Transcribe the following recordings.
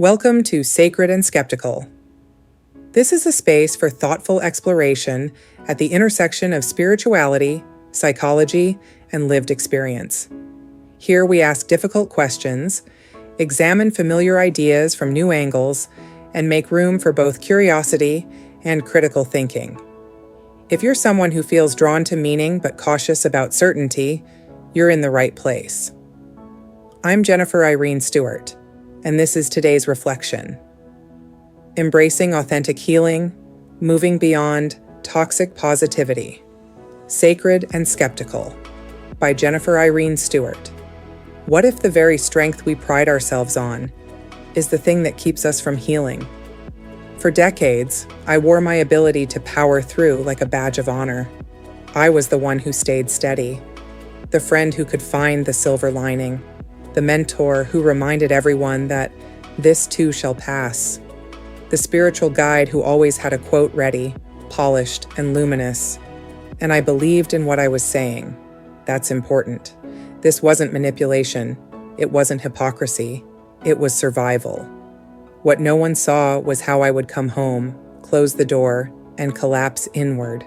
Welcome to Sacred and Skeptical. This is a space for thoughtful exploration at the intersection of spirituality, psychology, and lived experience. Here we ask difficult questions, examine familiar ideas from new angles, and make room for both curiosity and critical thinking. If you're someone who feels drawn to meaning but cautious about certainty, you're in the right place. I'm Jennifer Irene Stewart, and this is today's reflection. Embracing authentic healing, moving beyond toxic positivity. Sacred and Skeptical by Jennifer Irene Stewart. What if the very strength we pride ourselves on is the thing that keeps us from healing? For decades, I wore my ability to power through like a badge of honor. I was the one who stayed steady, the friend who could find the silver lining, the mentor who reminded everyone that this too shall pass, the spiritual guide who always had a quote ready, polished and luminous. And I believed in what I was saying. That's important. This wasn't manipulation. It wasn't hypocrisy. It was survival. What no one saw was how I would come home, close the door, and collapse inward.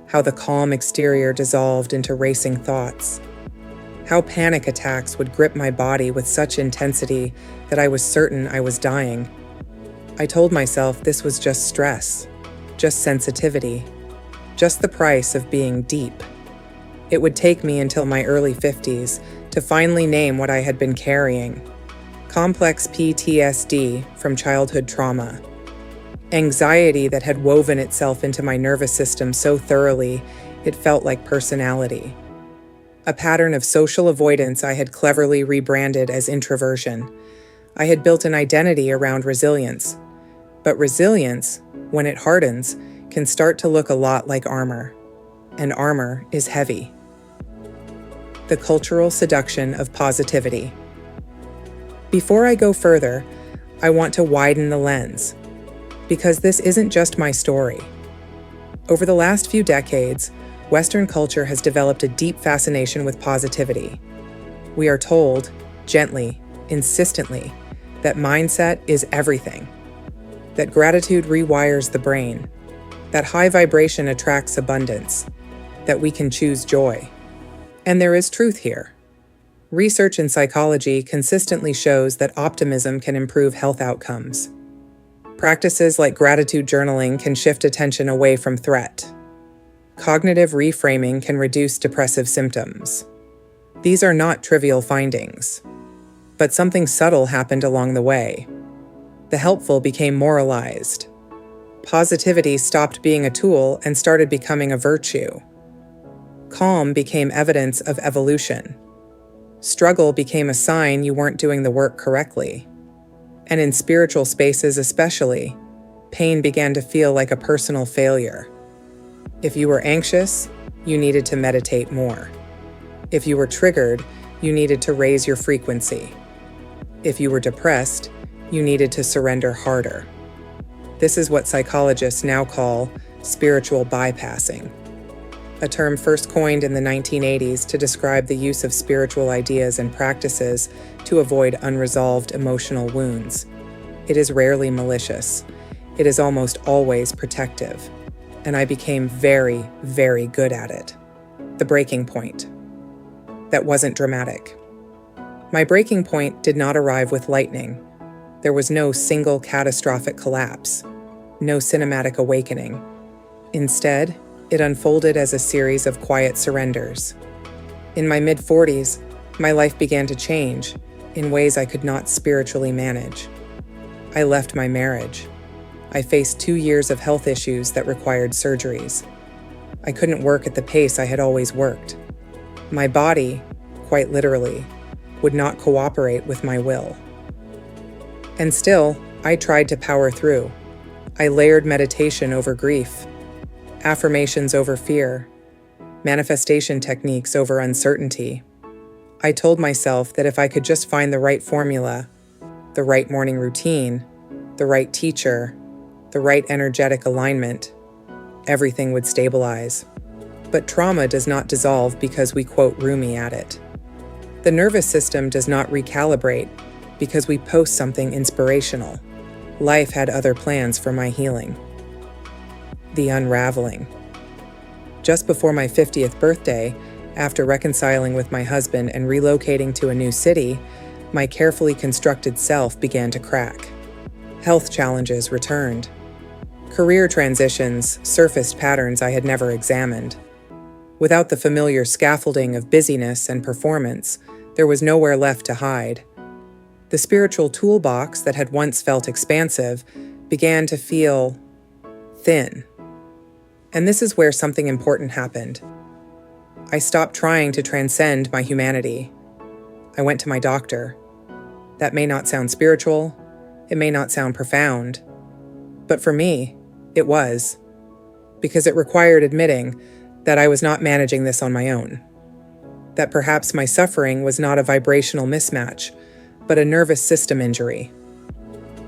How the calm exterior dissolved into racing thoughts. How panic attacks would grip my body with such intensity that I was certain I was dying. I told myself this was just stress, just sensitivity, just the price of being deep. It would take me until my early 50s to finally name what I had been carrying. Complex PTSD from childhood trauma. Anxiety that had woven itself into my nervous system so thoroughly it felt like personality. A pattern of social avoidance I had cleverly rebranded as introversion. I had built an identity around resilience. But resilience, when it hardens, can start to look a lot like armor. And armor is heavy. The cultural seduction of positivity. Before I go further, I want to widen the lens, because this isn't just my story. Over the last few decades, Western culture has developed a deep fascination with positivity. We are told, gently, insistently, that mindset is everything, that gratitude rewires the brain, that high vibration attracts abundance, that we can choose joy. And there is truth here. Research in psychology consistently shows that optimism can improve health outcomes. Practices like gratitude journaling can shift attention away from threat. Cognitive reframing can reduce depressive symptoms. These are not trivial findings. But something subtle happened along the way. The helpful became moralized. Positivity stopped being a tool and started becoming a virtue. Calm became evidence of evolution. Struggle became a sign you weren't doing the work correctly. And in spiritual spaces especially, pain began to feel like a personal failure. If you were anxious, you needed to meditate more. If you were triggered, you needed to raise your frequency. If you were depressed, you needed to surrender harder. This is what psychologists now call spiritual bypassing, a term first coined in the 1980s to describe the use of spiritual ideas and practices to avoid unresolved emotional wounds. It is rarely malicious. It is almost always protective. And I became very, very good at it. The breaking point. That wasn't dramatic. My breaking point did not arrive with lightning. There was no single catastrophic collapse, no cinematic awakening. Instead, it unfolded as a series of quiet surrenders. In my mid-40s, my life began to change in ways I could not spiritually manage. I left my marriage. I faced 2 years of health issues that required surgeries. I couldn't work at the pace I had always worked. My body, quite literally, would not cooperate with my will. And still, I tried to power through. I layered meditation over grief, affirmations over fear, manifestation techniques over uncertainty. I told myself that if I could just find the right formula, the right morning routine, the right teacher, the right energetic alignment, everything would stabilize. But trauma does not dissolve because we quote Rumi at it. The nervous system does not recalibrate because we post something inspirational. Life had other plans for my healing. The unraveling. Just before my 50th birthday, after reconciling with my husband and relocating to a new city, my carefully constructed self began to crack. Health challenges returned. Career transitions surfaced patterns I had never examined. Without the familiar scaffolding of busyness and performance, there was nowhere left to hide. The spiritual toolbox that had once felt expansive began to feel thin. And this is where something important happened. I stopped trying to transcend my humanity. I went to my doctor. That may not sound spiritual, it may not sound profound, but for me, it was, because it required admitting that I was not managing this on my own, that perhaps my suffering was not a vibrational mismatch, but a nervous system injury,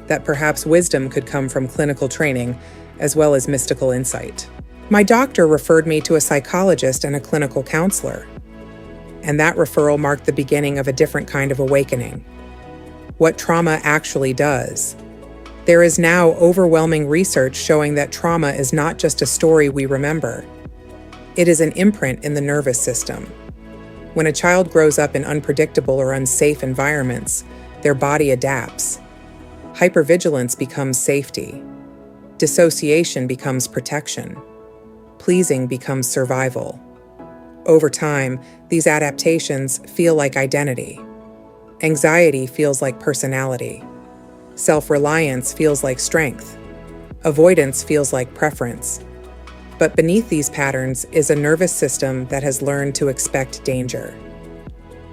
that perhaps wisdom could come from clinical training as well as mystical insight. My doctor referred me to a psychologist and a clinical counselor, and that referral marked the beginning of a different kind of awakening. What trauma actually does. There is now overwhelming research showing that trauma is not just a story we remember. It is an imprint in the nervous system. When a child grows up in unpredictable or unsafe environments, their body adapts. Hypervigilance becomes safety. Dissociation becomes protection. Pleasing becomes survival. Over time, these adaptations feel like identity. Anxiety feels like personality. Self-reliance feels like strength. Avoidance feels like preference. But beneath these patterns is a nervous system that has learned to expect danger.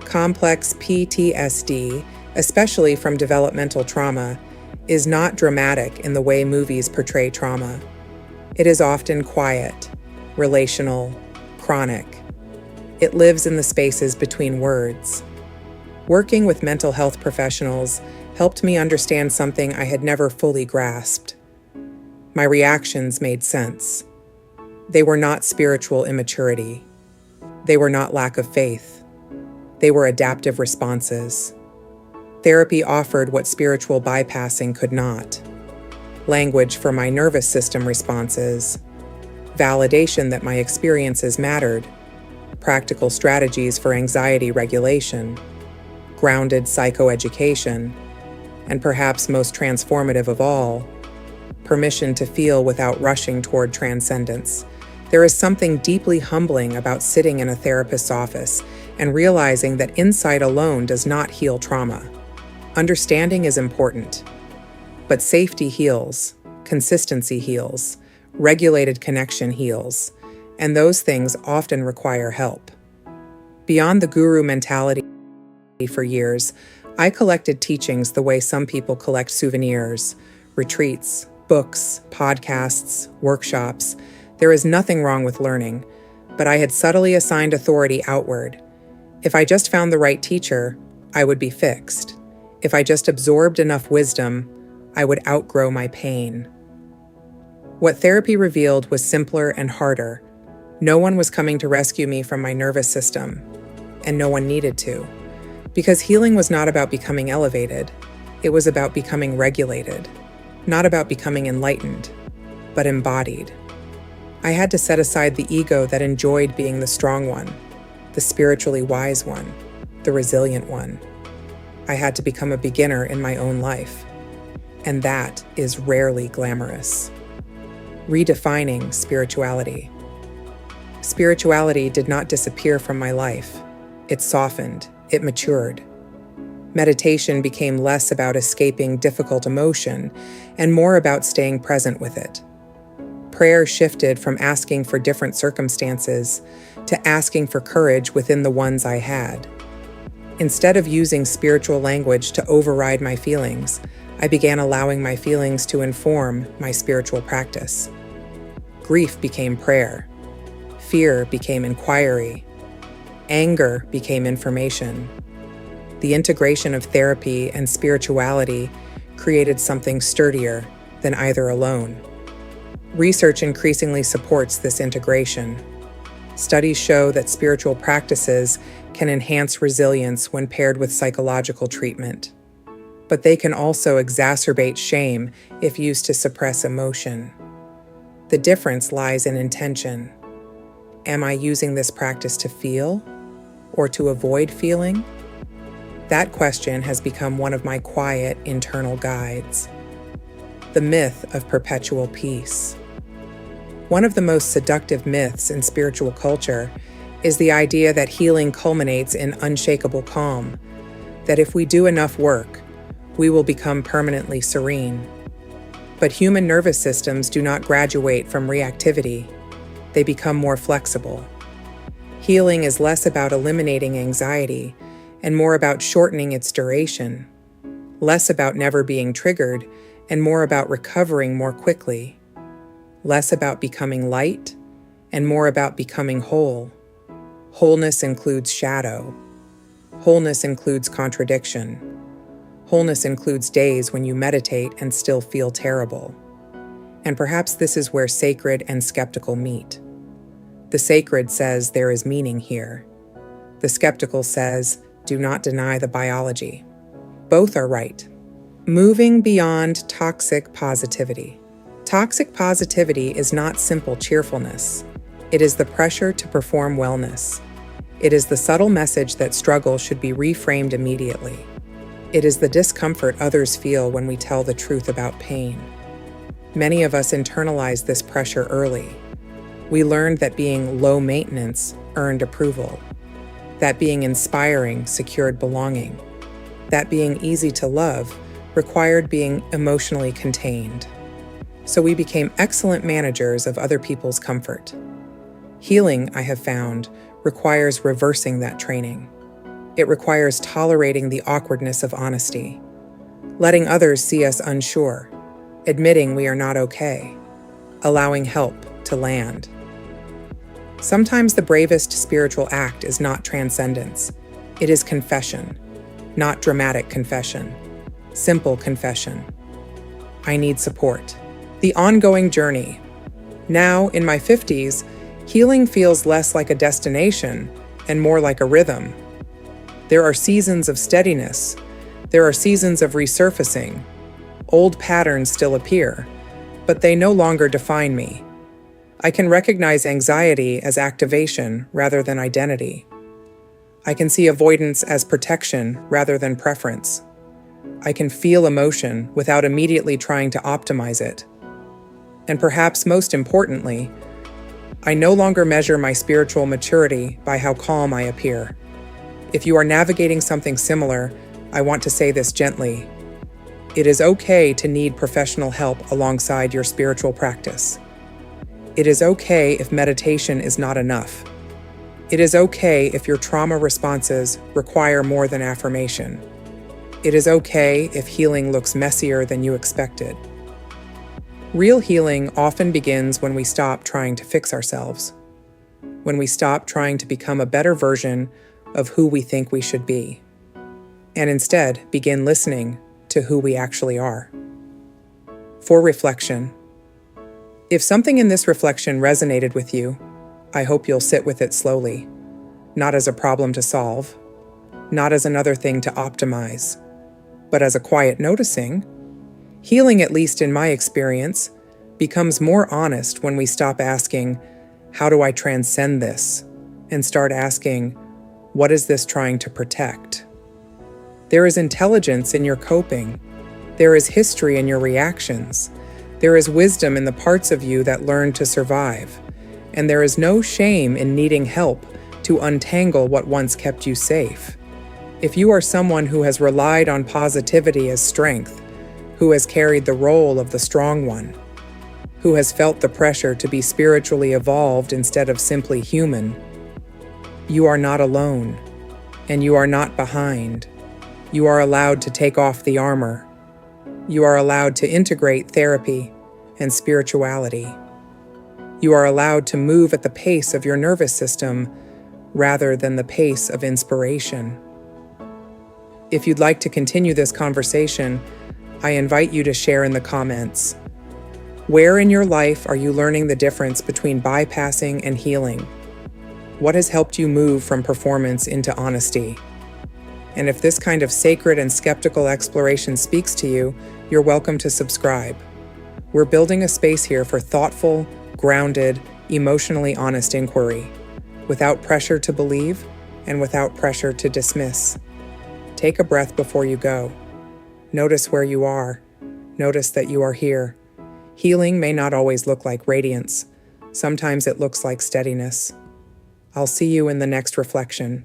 Complex PTSD, especially from developmental trauma, is not dramatic in the way movies portray trauma. It is often quiet, relational, chronic. It lives in the spaces between words. Working with mental health professionals helped me understand something I had never fully grasped. My reactions made sense. They were not spiritual immaturity. They were not lack of faith. They were adaptive responses. Therapy offered what spiritual bypassing could not. Language for my nervous system responses. Validation that my experiences mattered. Practical strategies for anxiety regulation. Grounded psychoeducation. And perhaps most transformative of all, permission to feel without rushing toward transcendence. There is something deeply humbling about sitting in a therapist's office and realizing that insight alone does not heal trauma. Understanding is important, but safety heals, consistency heals, regulated connection heals, and those things often require help. Beyond the guru mentality for years, I collected teachings the way some people collect souvenirs, retreats, books, podcasts, workshops. There is nothing wrong with learning, but I had subtly assigned authority outward. If I just found the right teacher, I would be fixed. If I just absorbed enough wisdom, I would outgrow my pain. What therapy revealed was simpler and harder. No one was coming to rescue me from my nervous system, and no one needed to. Because healing was not about becoming elevated, it was about becoming regulated, not about becoming enlightened, but embodied. I had to set aside the ego that enjoyed being the strong one, the spiritually wise one, the resilient one. I had to become a beginner in my own life, and that is rarely glamorous. Redefining spirituality. Spirituality did not disappear from my life. It softened. It matured. Meditation became less about escaping difficult emotion and more about staying present with it. Prayer shifted from asking for different circumstances to asking for courage within the ones I had. Instead of using spiritual language to override my feelings, I began allowing my feelings to inform my spiritual practice. Grief became prayer. Fear became inquiry. Anger became information. The integration of therapy and spirituality created something sturdier than either alone. Research increasingly supports this integration. Studies show that spiritual practices can enhance resilience when paired with psychological treatment. but they can also exacerbate shame if used to suppress emotion. The difference lies in intention. Am I using this practice to feel or to avoid feeling? That question has become one of my quiet internal guides. The myth of perpetual peace. One of the most seductive myths in spiritual culture is the idea that healing culminates in unshakable calm, that if we do enough work, we will become permanently serene. But human nervous systems do not graduate from reactivity. They become more flexible. Healing is less about eliminating anxiety and more about shortening its duration, less about never being triggered and more about recovering more quickly, less about becoming light and more about becoming whole. Wholeness includes shadow. Wholeness includes contradiction. Wholeness includes days when you meditate and still feel terrible. And perhaps this is where sacred and skeptical meet. The sacred says there is meaning here. The skeptical says, do not deny the biology. Both are right. Moving beyond toxic positivity. Toxic positivity is not simple cheerfulness. It is the pressure to perform wellness. It is the subtle message that struggle should be reframed immediately. It is the discomfort others feel when we tell the truth about pain. Many of us internalize this pressure early. We learned that being low maintenance earned approval, that being inspiring secured belonging, that being easy to love required being emotionally contained. So we became excellent managers of other people's comfort. Healing, I have found, requires reversing that training. It requires tolerating the awkwardness of honesty, letting others see us unsure, admitting we are not okay, allowing help to land. Sometimes the bravest spiritual act is not transcendence. It is confession, not dramatic confession, simple confession. I need support. The ongoing journey. Now, in my 50s, healing feels less like a destination and more like a rhythm. There are seasons of steadiness. There are seasons of resurfacing. Old patterns still appear, but they no longer define me. I can recognize anxiety as activation rather than identity. I can see avoidance as protection rather than preference. I can feel emotion without immediately trying to optimize it. And perhaps most importantly, I no longer measure my spiritual maturity by how calm I appear. If you are navigating something similar, I want to say this gently. It is okay to need professional help alongside your spiritual practice. It is okay if meditation is not enough. It is okay if your trauma responses require more than affirmation. It is okay if healing looks messier than you expected. Real healing often begins when we stop trying to fix ourselves, when we stop trying to become a better version of who we think we should be, and instead begin listening to who we actually are. For reflection, if something in this reflection resonated with you, I hope you'll sit with it slowly, not as a problem to solve, not as another thing to optimize, but as a quiet noticing. Healing, at least in my experience, becomes more honest when we stop asking, how do I transcend this? And start asking, what is this trying to protect? There is intelligence in your coping. There is history in your reactions. There is wisdom in the parts of you that learn to survive. And there is no shame in needing help to untangle what once kept you safe. If you are someone who has relied on positivity as strength, who has carried the role of the strong one, who has felt the pressure to be spiritually evolved instead of simply human, you are not alone, and you are not behind. You are allowed to take off the armor. You are allowed to integrate therapy and spirituality. You are allowed to move at the pace of your nervous system rather than the pace of inspiration. If you'd like to continue this conversation, I invite you to share in the comments. Where in your life are you learning the difference between bypassing and healing? What has helped you move from performance into honesty? And if this kind of sacred and skeptical exploration speaks to you, you're welcome to subscribe. We're building a space here for thoughtful, grounded, emotionally honest inquiry, without pressure to believe and without pressure to dismiss. Take a breath before you go. Notice where you are. Notice that you are here. Healing may not always look like radiance. Sometimes it looks like steadiness. I'll see you in the next reflection.